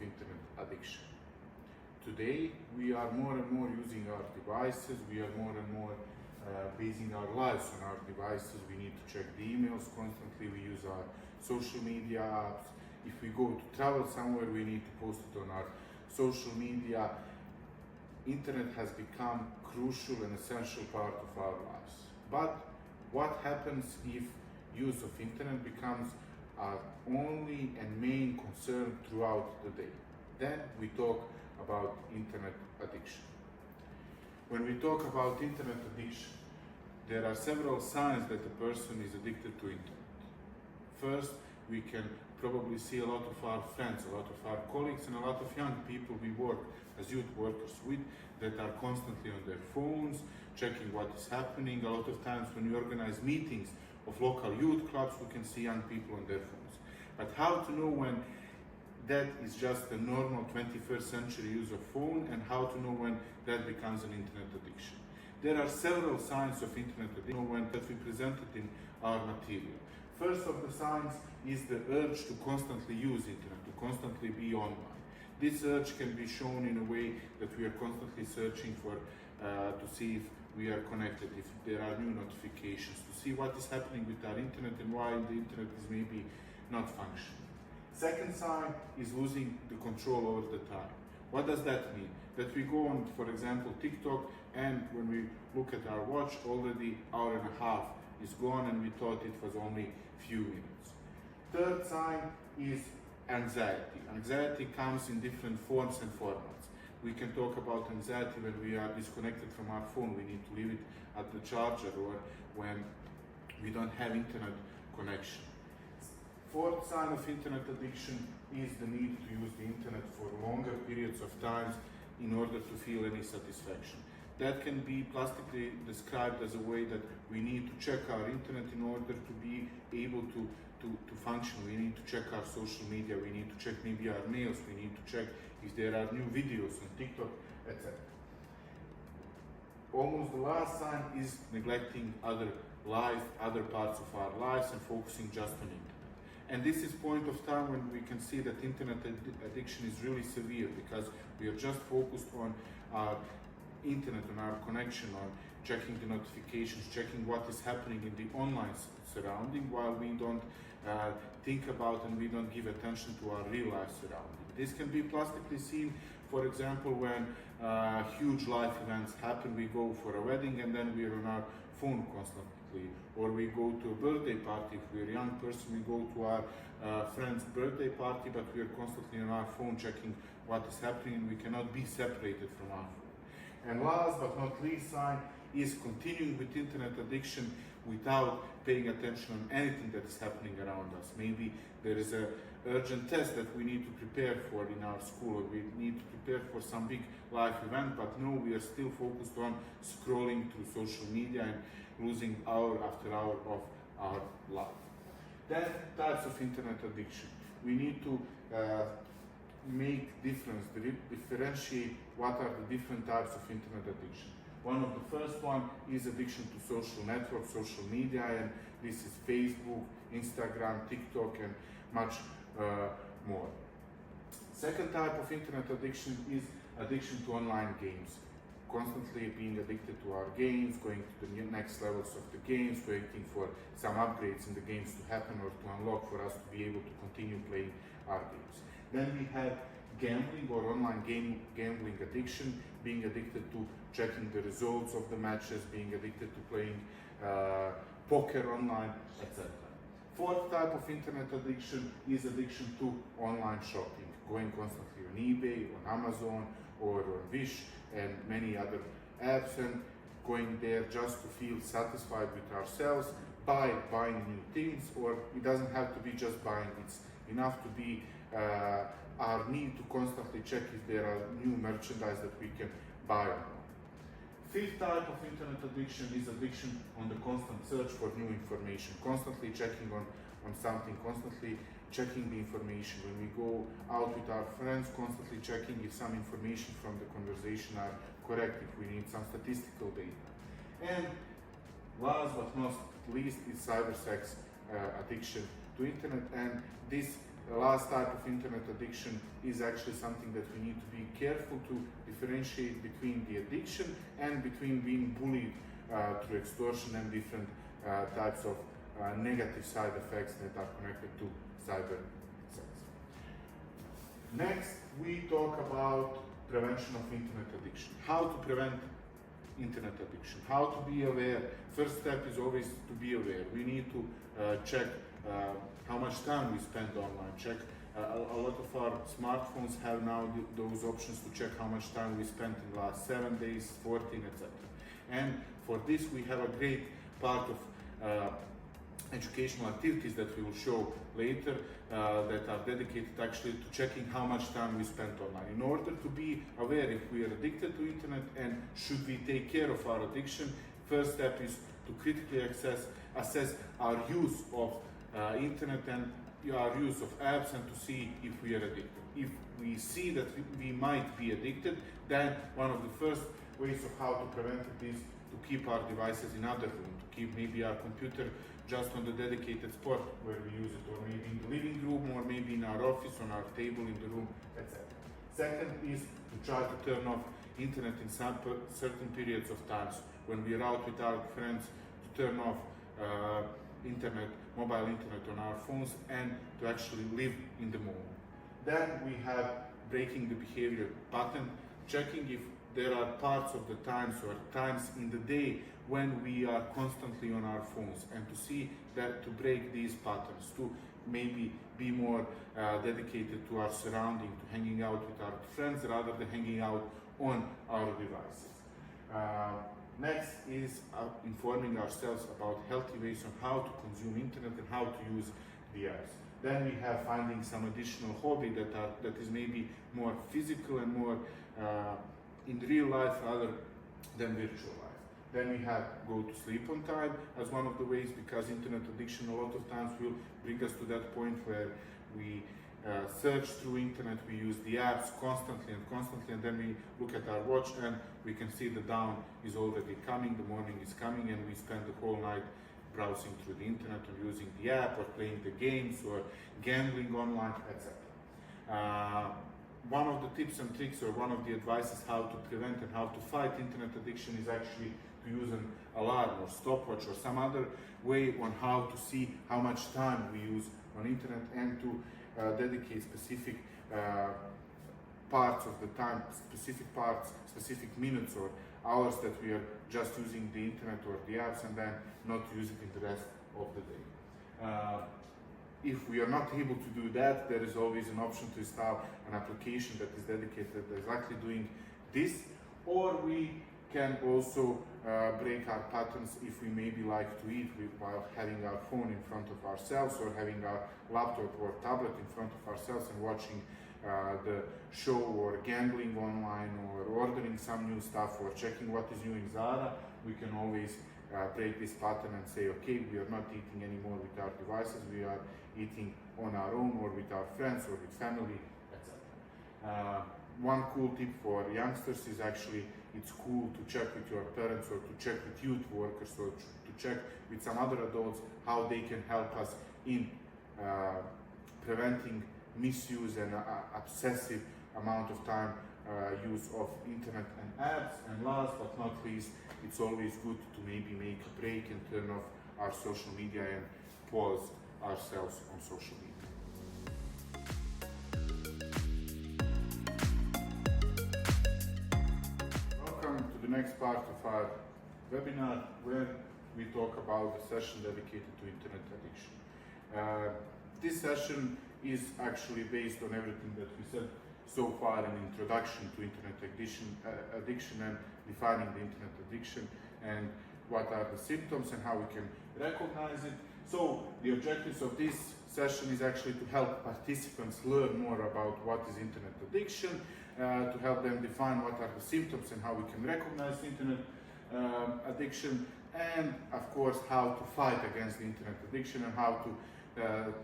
internet addiction. Today, we are more and more using our devices, we are more and more basing our lives on our devices. We need to check the emails constantly, we use our social media apps. If we go to travel somewhere, we need to post it on our social media. Internet has become crucial and essential part of our lives. But what happens if use of internet becomes our only and main concern throughout the day? Then we talk about internet addiction. When we talk about internet addiction, there are several signs that a person is addicted to internet. First, we can probably see a lot of our friends, a lot of our colleagues, and a lot of young people we work as youth workers with that are constantly on their phones, checking what is happening. A lot of times when we organize meetings of local youth clubs, we can see young people on their phones. But how to know when that is just a normal 21st century use of phone, and how to know when that becomes an internet addiction? There are several signs of internet addiction that we presented in our material. First of the signs is the urge to constantly use internet, to constantly be online. This urge can be shown in a way that we are constantly searching for to see if we are connected, if there are new notifications, to see what is happening with our internet and why the internet is maybe not functioning. Second sign is losing the control over the time. What does that mean? That we go on, for example, TikTok, and when we look at our watch, already hour and a half is gone and we thought it was only few minutes. Third sign is anxiety. Anxiety comes in different forms and formats. We can talk about anxiety when we are disconnected from our phone. We need to leave it at the charger, or when we don't have internet connection. Fourth sign of internet addiction is the need to use the internet for longer periods of time in order to feel any satisfaction. That can be plastically described as a way that we need to check our internet in order to be able to function. We need to check our social media, we need to check maybe our mails, we need to check if there are new videos on TikTok, etc. Almost the last sign is neglecting other parts of our lives and focusing just on internet. And this is point of time when we can see that internet addiction is really severe, because we are just focused on our internet, on our connection, on checking the notifications, checking what is happening in the online surrounding, while we don't think about and we don't give attention to our real life surrounding. This can be plastically seen, for example, when huge life events happen. We go for a wedding and then we are on our phone constantly, or we go to a birthday party. If we're a young person, we go to our friend's birthday party, but we are constantly on our phone checking what is happening. We cannot be separated from our phone. And last but not least sign is continuing with internet addiction without paying attention on anything that is happening around us. Maybe there is an urgent test that we need to prepare for in our school, or we need to prepare for some big life event, but no, we are still focused on scrolling through social media and losing hour after hour of our life. Then types of internet addiction. We need to make differentiate what are the different types of internet addiction. One of the first one is addiction to social networks, social media, and this is Facebook, Instagram, TikTok, and much more. Second type of internet addiction is addiction to online games. Constantly being addicted to our games, going to the next levels of the games, waiting for some upgrades in the games to happen or to unlock for us to be able to continue playing our games. Then we have gambling or online gambling addiction, being addicted to checking the results of the matches, being addicted to playing poker online, etc. Fourth type of internet addiction is addiction to online shopping, going constantly on eBay, on Amazon, or on Wish and many other apps, and going there just to feel satisfied with ourselves by buying new things. Or it doesn't have to be just buying, it's enough to be our need to constantly check if there are new merchandise that we can buy online. Fifth type of internet addiction is addiction on the constant search for new information, constantly checking on something, constantly checking the information. When we go out with our friends, constantly checking if some information from the conversation are correct, if we need some statistical data. And last but not least is cyber sex addiction to internet, and this the last type of internet addiction is actually something that we need to be careful to differentiate between the addiction and between being bullied through extortion and different types of negative side effects that are connected to cyber sex. Next, we talk about prevention of internet addiction. How to prevent internet addiction, how to be aware. First step is always to be aware. We need to check how much time we spend online. Check a lot of our smartphones have now those options to check how much time we spent in the last 7 days, 14, etc. And for this we have a great part of educational activities that we will show later that are dedicated actually to checking how much time we spent online. In order to be aware if we are addicted to internet and should we take care of our addiction, first step is to critically assess our use of internet and our use of apps and to see if we are addicted. If we see that we might be addicted, then one of the first ways of how to prevent it is to keep our devices in other room, to keep maybe our computer just on the dedicated spot where we use it, or maybe in the living room, or maybe in our office, on our table in the room, etc. Second is to try to turn off internet in some certain periods of times. When we are out with our friends, to turn off internet, mobile internet on our phones, and to actually live in the moment. Then we have breaking the behavior pattern, checking if there are parts of the times or times in the day when we are constantly on our phones, and to see that to break these patterns, to maybe be more dedicated to our surrounding, to hanging out with our friends rather than hanging out on our devices. Next is informing ourselves about healthy ways on how to consume internet and how to use the apps. Then we have finding some additional hobby that is maybe more physical and more in real life rather than virtual life. Then we have go to sleep on time as one of the ways, because internet addiction a lot of times will bring us to that point where we search through internet, we use the apps constantly, and then we look at our watch and we can see the dawn is already coming, the morning is coming, and we spend the whole night browsing through the internet or using the app or playing the games or gambling online, etc. One of the tips and tricks, or one of the advices how to prevent and how to fight internet addiction, is actually to use an alarm or stopwatch or some other way on how to see how much time we use on internet, and to dedicate specific parts of the time, specific minutes or hours that we are just using the internet or the apps, and then not use it in the rest of the day. If we are not able to do that, there is always an option to install an application that is dedicated exactly doing this, or we can also break our patterns if we maybe like to eat while having our phone in front of ourselves, or having our laptop or tablet in front of ourselves and watching the show, or gambling online, or ordering some new stuff, or checking what is new in Zara. We can always break this pattern and say, okay, we are not eating anymore with our devices, we are eating on our own or with our friends or with family, etc. One cool tip for youngsters is actually, it's cool to check with your parents or to check with youth workers or to check with some other adults how they can help us in preventing misuse and obsessive amount of time use of internet and apps. And last but not least, it's always good to maybe make a break and turn off our social media and pause ourselves on social media. Welcome to the next part of our webinar, where we talk about the session dedicated to internet addiction. This session is actually based on everything that we said so far in introduction to internet addiction and defining the internet addiction, and what are the symptoms and how we can recognize it. So the objectives of this session is actually to help participants learn more about what is internet addiction, to help them define what are the symptoms and how we can recognize internet addiction, and of course how to fight against the internet addiction, and how to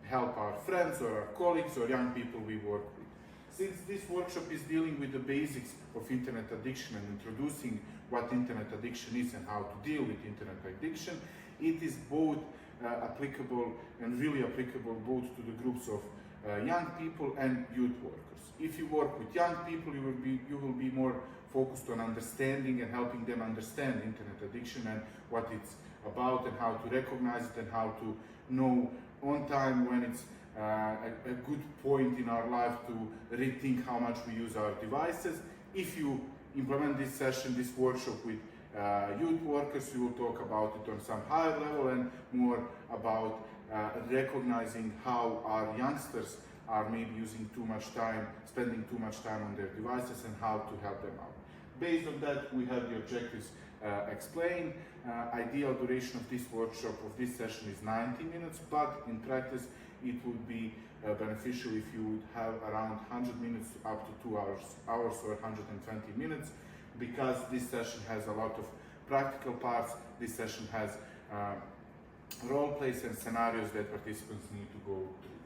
help our friends or our colleagues or young people we work with. Since this workshop is dealing with the basics of internet addiction and introducing what internet addiction is and how to deal with internet addiction, it is both applicable and really applicable both to the groups of young people and youth workers. If you work with young people, you will be more focused on understanding and helping them understand internet addiction and what it's about and how to recognize it and how to know on time when it's a good point in our life to rethink how much we use our devices. If you implement this session, this workshop with youth workers, you will talk about it on some higher level and more about recognizing how our youngsters are maybe using too much time, spending too much time on their devices and how to help them out. Based on that, we have the objectives explained. Ideal duration of this workshop, of this session is 90 minutes, but in practice it would be beneficial if you would have around 100 minutes up to 2 hours or 120 minutes, because this session has a lot of practical parts. This session has role plays and scenarios that participants need to go through.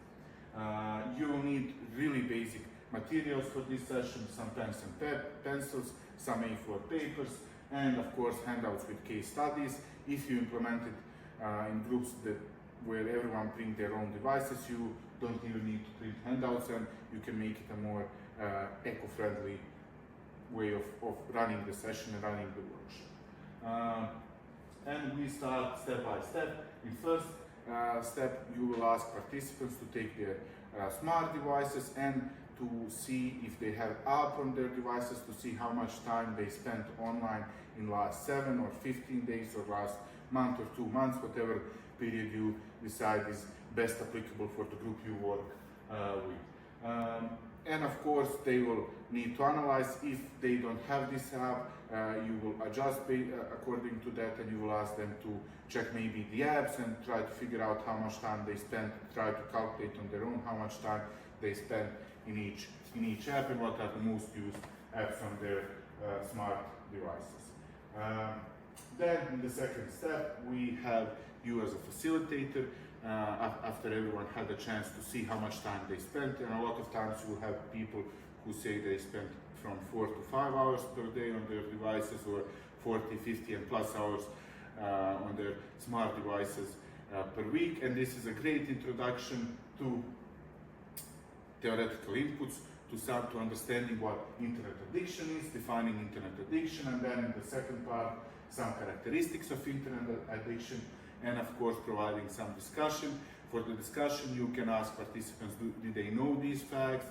You will need really basic materials for this session, some pens and pencils, some A4 papers, and of course handouts with case studies. If you implement it in groups where everyone brings their own devices, you don't even need to print handouts, and you can make it a more eco-friendly way of running the session and running the workshop. And we start step by step. In first step, you will ask participants to take their smart devices and to see if they have app on their devices, to see how much time they spent online in last 7 or 15 days or last month or 2 months, whatever period you decide is best applicable for the group you work with. And of course, they will need to analyze. If they don't have this app, you will adjust according to that, and you will ask them to check maybe the apps and try to figure out how much time they spend, try to calculate on their own how much time they spend in each app and what are the most used apps on their smart devices. Then in the second step, we have you as a facilitator. After everyone had a chance to see how much time they spent, and a lot of times you will have people who say they spent from 4 to 5 hours per day on their devices, or 40, 50 and plus hours on their smart devices per week. And this is a great introduction to theoretical inputs, to understanding what internet addiction is, defining internet addiction, and then in the second part, some characteristics of internet addiction, and of course providing some discussion. For the discussion, you can ask participants, did they know these facts?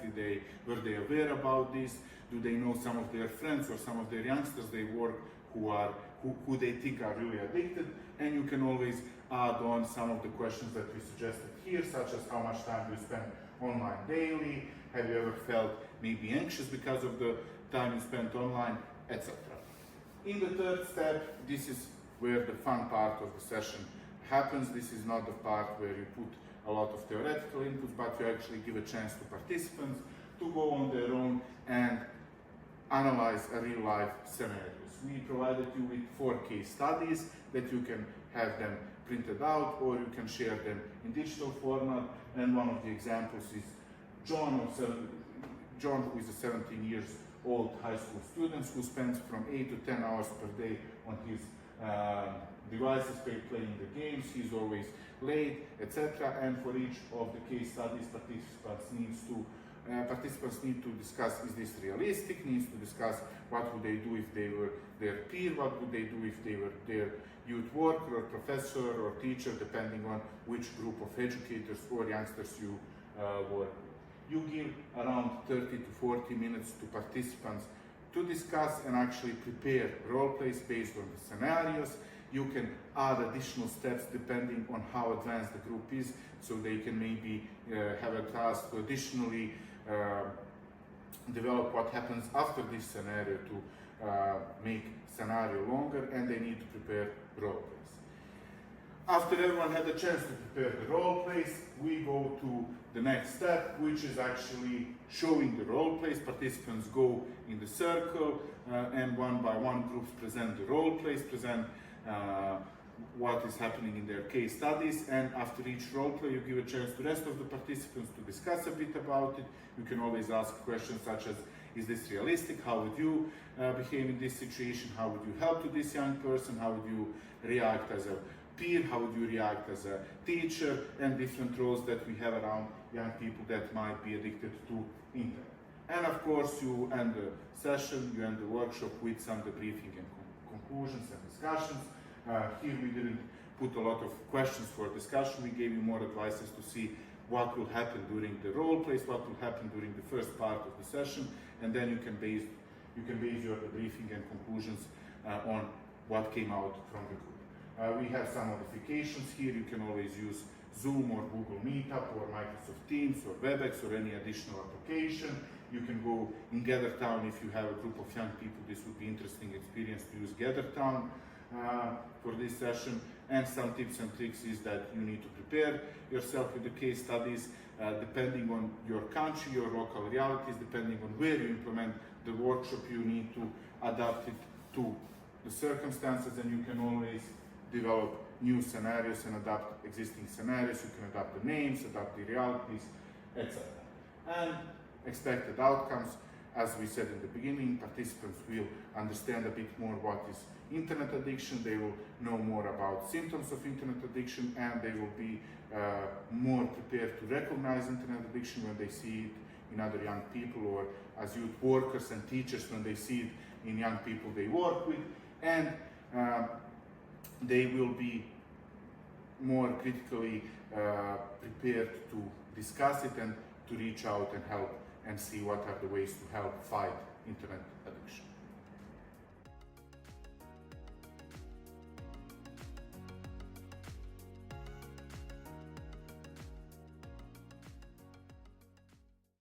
Were they aware about this? Do they know some of their friends or some of their youngsters they work who they think are really addicted? And you can always add on some of the questions that we suggested here, such as how much time do you spend online daily? Have you ever felt maybe anxious because of the time you spent online, etc. In the third step, this is where the fun part of the session happens. This is not the part where you put a lot of theoretical inputs, but you actually give a chance to participants to go on their own and analyze a real life scenarios. We provided you with 4 case studies that you can have them printed out, or you can share them in digital format. And one of the examples is John, who is a 17 years old high school student who spends from 8 to 10 hours per day on his devices playing the games. He's always late, etc. And for each of the case studies, participants need to discuss, is this realistic? Needs to discuss what would they do if they were their peer, what would they do if they were their youth worker or professor or teacher, depending on which group of educators or youngsters you work with. You give around 30 to 40 minutes to participants to discuss and actually prepare role plays based on the scenarios. You can add additional steps depending on how advanced the group is, so they can maybe have a task to additionally develop what happens after this scenario to make scenario longer, and they need to prepare role plays. After everyone had a chance to prepare the role plays, we go to the next step, which is actually showing the role plays. Participants go in the circle and one by one groups present the role plays, present what is happening in their case studies, and after each role play you give a chance to the rest of the participants to discuss a bit about it. You can always ask questions such as, is this realistic? How would you behave in this situation? How would you help to this young person? How would you react as a peer, how would you react as a teacher, and different roles that we have around young people that might be addicted to internet. And of course, you end the session, you end the workshop with some debriefing and conclusions and discussions. Here we didn't put a lot of questions for discussion. We gave you more advices to see what will happen during the role plays, what will happen during the first part of the session, and then you can base your debriefing and conclusions on what came out from the group. We have some modifications here. You can always use Zoom or Google Meetup or Microsoft Teams or WebEx or any additional application. You can go in GatherTown if you have a group of young people. This would be interesting experience to use GatherTown for this session. And some tips and tricks is that you need to prepare yourself with the case studies depending on your country, your local realities, depending on where you implement the workshop, you need to adapt it to the circumstances, and you can always develop new scenarios and adapt existing scenarios. You can adapt the names, adapt the realities, etc. And expected outcomes, as we said in the beginning, participants will understand a bit more what is internet addiction, they will know more about symptoms of internet addiction, and they will be more prepared to recognize internet addiction when they see it in other young people, or as youth workers and teachers when they see it in young people they work with, and they will be more critically prepared to discuss it and to reach out and help and see what are the ways to help fight internet addiction.